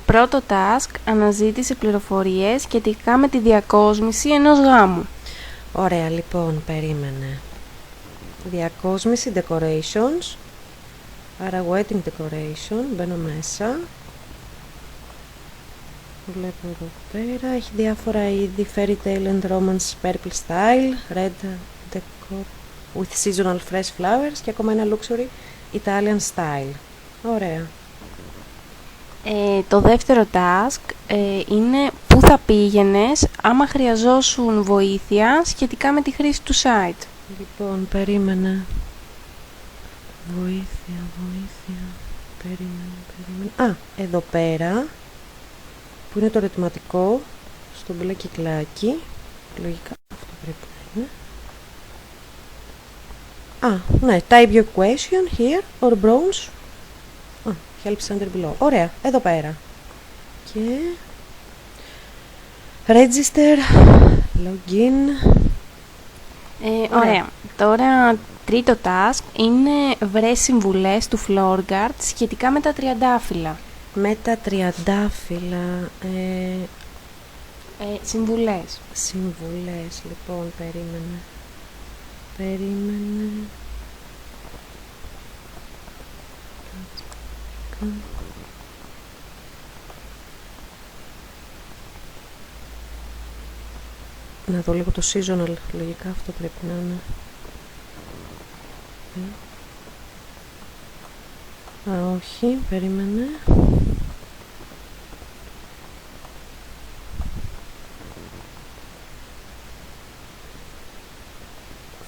Πρώτο task, αναζήτηση πληροφορίες σχετικά με τη διακόσμηση ενός γάμου. Ωραία, λοιπόν, περίμενε. Διακόσμηση, decorations. Άρα wedding decoration, μπαίνω μέσα. Βλέπω εδώ πέρα, έχει διάφορα είδη, fairy tale and romance purple style, red decor with seasonal fresh flowers και ακόμα ένα luxury Italian style. Ωραία. Το δεύτερο task είναι πού θα πήγαινες άμα χρειαζόσουν βοήθεια σχετικά με τη χρήση του site. Λοιπόν, περίμενε. Βοήθεια. Περίμενε. Α, εδώ πέρα, που είναι το ερωτηματικό, στο μπλε κυκλάκι. Λογικά αυτό πρέπει να είναι. Α, ναι, type your question here or browse. Help center below. Ωραία, εδώ πέρα. Και register, login. Ωραία. Τώρα τρίτο task είναι βρες συμβουλές του Floorguard σχετικά με τα τριαντάφυλλα. Με τα τριαντάφυλλα. Συμβουλές. Συμβουλές, λοιπόν, περίμενε. Να δω λίγο το seasonal, λογικά αυτό πρέπει να είναι. Α, όχι, περίμενε.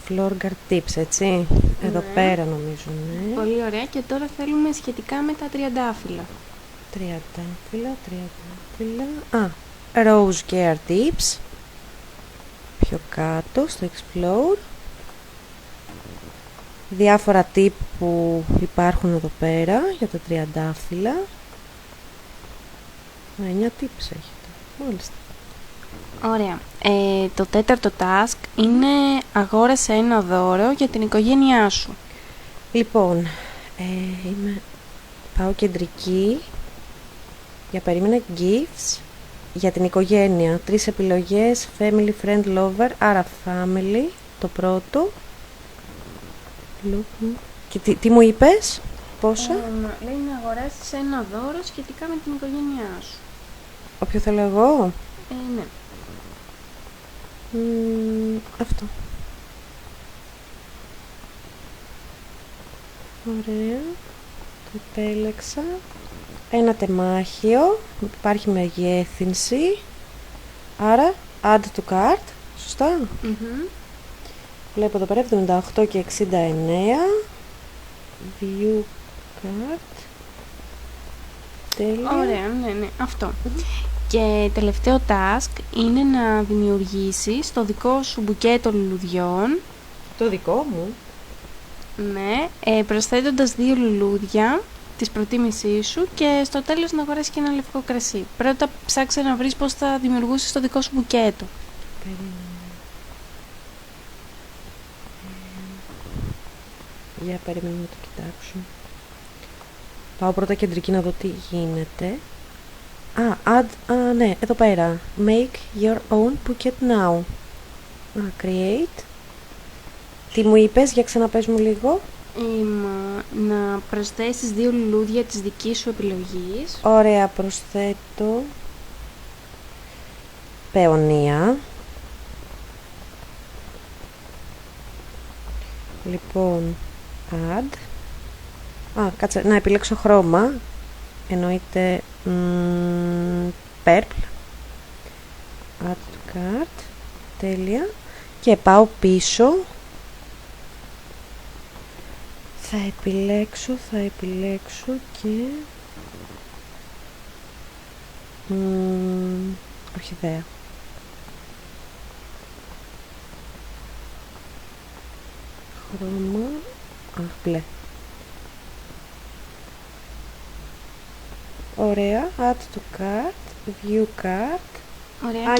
Floorguard tips, έτσι. Εδώ πέρα νομίζω, ναι. Πολύ ωραία. Και τώρα θέλουμε σχετικά με τα τριαντάφυλλα. Τριαντάφυλλα. Α, rose care tips. Πιο κάτω, στο explore. Διάφορα tip που υπάρχουν εδώ πέρα για τα τριαντάφυλλα. 9 tips έχετε. Μάλιστα. Ωραία. Το τέταρτο task είναι αγόρασε ένα δώρο για την οικογένειά σου. Λοιπόν, πάω κεντρική. Για περίμενα gifts για την οικογένεια. 3 επιλογές, family, friend, lover. Άρα family, το πρώτο. Και τι μου είπες, πόσα? Λέει να αγοράσεις ένα δώρο σχετικά με την οικογένειά σου. Όποιο θέλω εγώ? Ναι. Αυτό. Ωραία. Το επέλεξα. Ένα τεμάχιο. Υπάρχει μεγέθυνση. Άρα add to cart. Σωστά? Βλέπω εδώ πέρα 78 και 69. View cart. Τέλεια. Ωραία, ναι, αυτό. Και τελευταίο task είναι να δημιουργήσεις το δικό σου μπουκέτο λουλουδιών. Το δικό μου? Ναι, προσθέτοντας 2 λουλούδια της προτίμησής σου και στο τέλος να αγοράσεις και ένα λευκό κρασί. Πρώτα ψάξε να βρεις πώς θα δημιουργήσεις το δικό σου μπουκέτο. Για περίμενε να το κοιτάξω. Πάω πρώτα κεντρική να δω τι γίνεται. Ναι, εδώ πέρα. Make your own bouquet now. Create. Τι μου είπες, για ξαναπες μου λίγο. Να προσθέσεις 2 λουλούδια της δικής σου επιλογής. Ωραία, προσθέτω πεονία. Λοιπόν, add. Κάτσε, να επιλέξω χρώμα. Εννοείται purple. Add to cart. Τέλεια. Και πάω πίσω. Θα επιλέξω και... Ορχιδέα. Χρώμα... μπλε. Ωραία. Add to cart. View cart. Ωραία,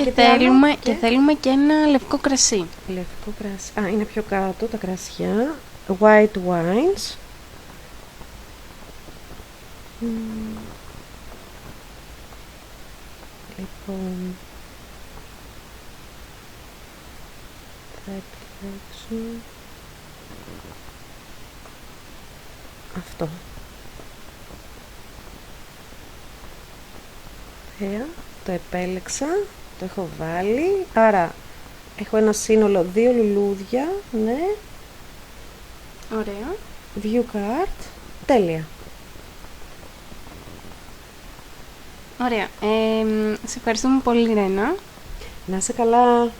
και θέλουμε και ένα λευκό κρασί. Λευκό κρασί. Είναι πιο κάτω τα κρασιά. White wines. Λοιπόν, θα επιλέξω αυτό. Ωραία, το επέλεξα, το έχω βάλει, άρα έχω ένα σύνολο 2 λουλούδια, ναι. Ωραία. View card, τέλεια. Ωραία. Σε ευχαριστούμε πολύ, Ρένα. Να είσαι καλά.